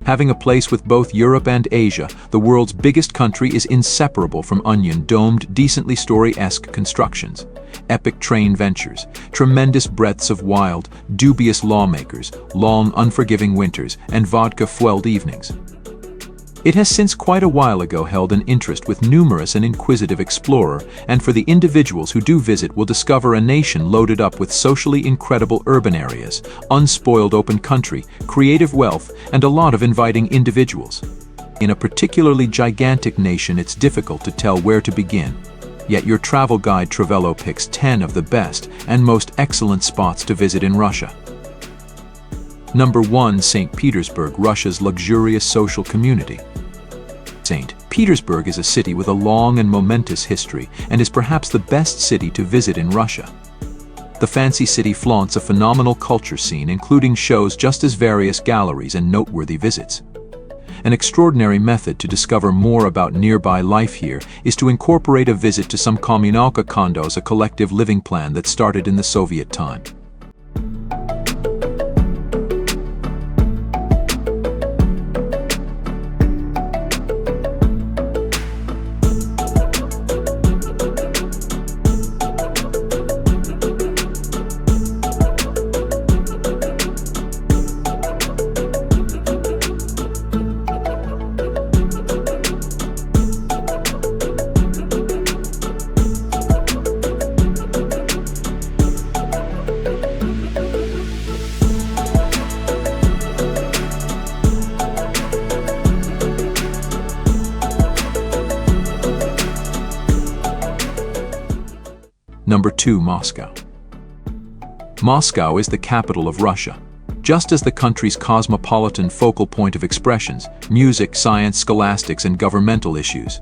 Having a place with both Europe and Asia, the world's biggest country is inseparable from onion-domed, decently story-esque constructions, epic train ventures, tremendous breadths of wild, dubious lawmakers, long, unforgiving winters, and vodka-fueled evenings. It has since quite a while ago held an interest with numerous and inquisitive explorer, and for the individuals who do visit will discover a nation loaded up with socially incredible urban areas, unspoiled open country, creative wealth, and a lot of inviting individuals. In a particularly gigantic nation, it's difficult to tell where to begin. Yet your travel guide Travello picks 10 of the best and most excellent spots to visit in Russia. Number 1. St. Petersburg, Russia's luxurious social community. St. Petersburg is a city with a long and momentous history and is perhaps the best city to visit in Russia. The fancy city flaunts a phenomenal culture scene, including shows just as various galleries and noteworthy visits. An extraordinary method to discover more about nearby life here is to incorporate a visit to some kommunalka condos, a collective living plan that started in the Soviet time. Number 2. Moscow. Moscow is the capital of Russia. Just as the country's cosmopolitan focal point of expressions, music, science, scholastics, and governmental issues.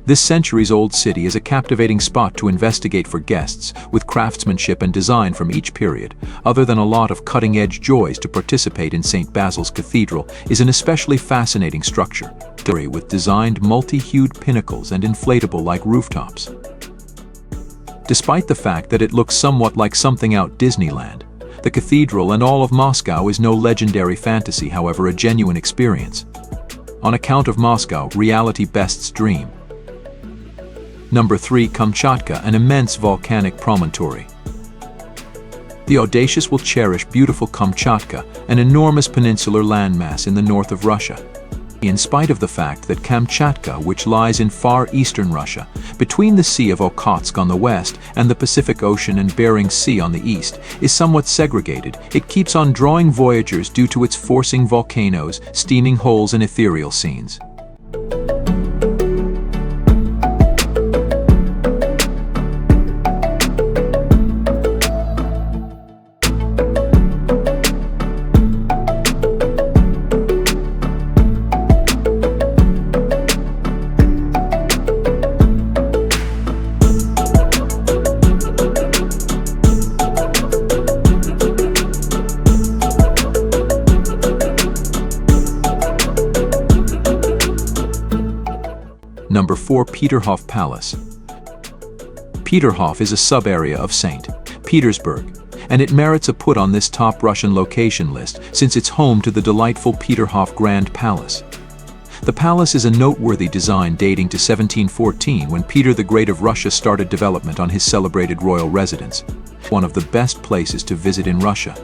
This centuries-old city is a captivating spot to investigate for guests, with craftsmanship and design from each period. Other than a lot of cutting-edge joys, to participate in St. Basil's Cathedral is an especially fascinating structure, with designed multi-hued pinnacles and inflatable-like rooftops. Despite the fact that it looks somewhat like something out Disneyland, the cathedral and all of Moscow is no legendary fantasy, however a genuine experience. On account of Moscow, reality bests dream. Number 3. Kamtschatka, an immense volcanic promontory. The audacious will cherish beautiful Kamtschatka, an enormous peninsular landmass in the north of Russia. In spite of the fact that Kamtschatka, which lies in far eastern Russia, between the Sea of Okhotsk on the west and the Pacific Ocean and Bering Sea on the east, is somewhat segregated, it keeps on drawing voyagers due to its forcing volcanoes, steaming holes, and ethereal scenes. Number 4. Peterhof Palace. Peterhof is a sub-area of St. Petersburg, and it merits a put on this top Russian location list since it's home to the delightful Peterhof Grand Palace. The palace is a noteworthy design dating to 1714, when Peter the Great of Russia started development on his celebrated royal residence, one of the best places to visit in Russia.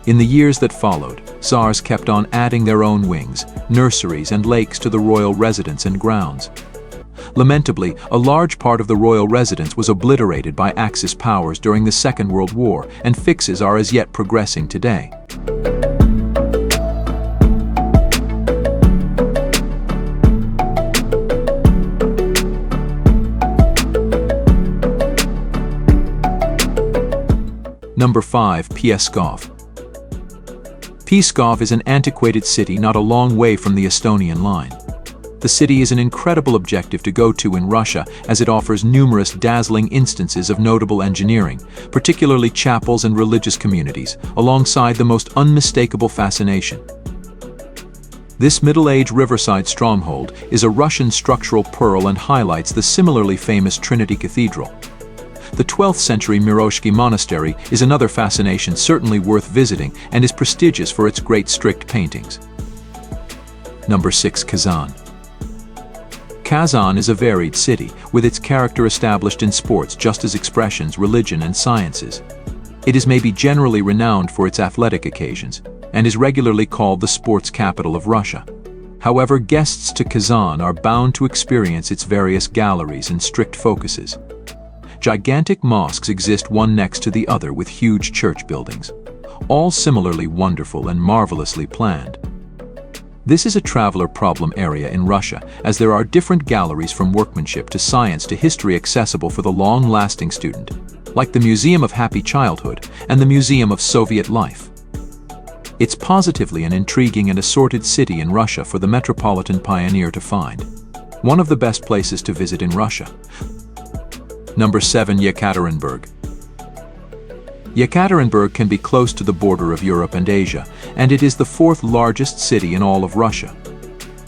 In the years that followed, Tsars kept on adding their own wings, nurseries, and lakes to the royal residence and grounds. Lamentably, a large part of the royal residence was obliterated by Axis powers during the Second World War, and fixes are as yet progressing today. Number 5. Pskov. Pskov is an antiquated city not a long way from the Estonian line. The city is an incredible objective to go to in Russia, as it offers numerous dazzling instances of notable engineering, particularly chapels and religious communities, alongside the most unmistakable fascination. This middle-age riverside stronghold is a Russian structural pearl and highlights the similarly famous Trinity Cathedral. The 12th century Miroshki Monastery is another fascination certainly worth visiting and is prestigious for its great strict paintings. Number 6. Kazan. Kazan is a varied city, with its character established in sports just as expressions, religion, and sciences. It is maybe generally renowned for its athletic occasions, and is regularly called the sports capital of Russia. However, guests to Kazan are bound to experience its various galleries and strict focuses. Gigantic mosques exist one next to the other with huge church buildings, all similarly wonderful and marvelously planned. This is a traveler problem area in Russia, as there are different galleries from workmanship to science to history accessible for the long-lasting student, like the Museum of Happy Childhood and the Museum of Soviet Life. It's positively an intriguing and assorted city in Russia for the metropolitan pioneer to find. One of the best places to visit in Russia. Number 7. Yekaterinburg. Yekaterinburg can be close to the border of Europe and Asia, and it is the 4th largest city in all of Russia.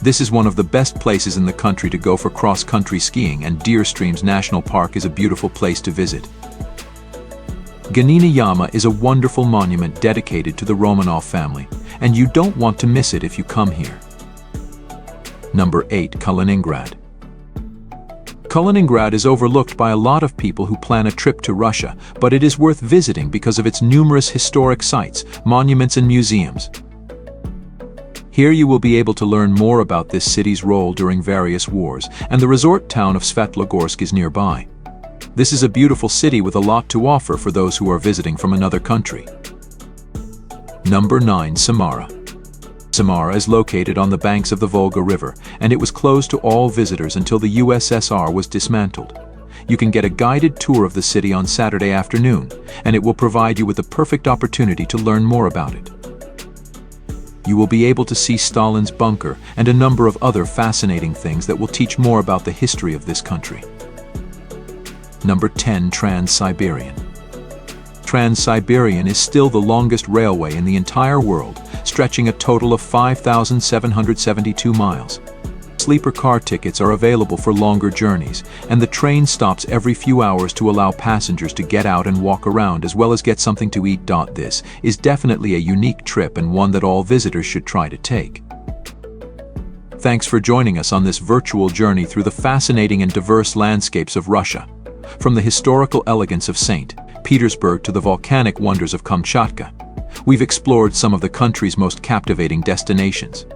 This is one of the best places in the country to go for cross-country skiing, and Deer Streams National Park is a beautiful place to visit. Ganina Yama is a wonderful monument dedicated to the Romanov family, and you don't want to miss it if you come here. Number 8. Kaliningrad. Kaliningrad is overlooked by a lot of people who plan a trip to Russia, but it is worth visiting because of its numerous historic sites, monuments, and museums. Here you will be able to learn more about this city's role during various wars, and the resort town of Svetlogorsk is nearby. This is a beautiful city with a lot to offer for those who are visiting from another country. Number 9. Samara. Samara is located on the banks of the Volga River, and it was closed to all visitors until the USSR was dismantled. You can get a guided tour of the city on Saturday afternoon, and it will provide you with the perfect opportunity to learn more about it. You will be able to see Stalin's bunker and a number of other fascinating things that will teach more about the history of this country. Number 10. Trans-Siberian. Trans-Siberian is still the longest railway in the entire world, stretching a total of 5,772 miles. Sleeper car tickets are available for longer journeys, and the train stops every few hours to allow passengers to get out and walk around as well as get something to eat. This is definitely a unique trip and one that all visitors should try to take. Thanks for joining us on this virtual journey through the fascinating and diverse landscapes of Russia. From the historical elegance of St. Petersburg to the volcanic wonders of Kamtschatka, we've explored some of the country's most captivating destinations.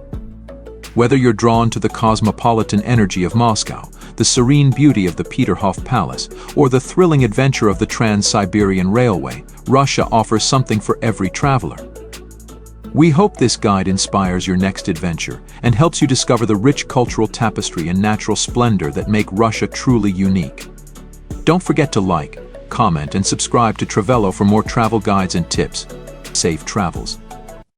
Whether you're drawn to the cosmopolitan energy of Moscow, the serene beauty of the Peterhof Palace, or the thrilling adventure of the Trans-Siberian Railway, Russia offers something for every traveler. We hope this guide inspires your next adventure and helps you discover the rich cultural tapestry and natural splendor that make Russia truly unique. Don't forget to like, comment, and subscribe to Travello for more travel guides and tips. Safe travels.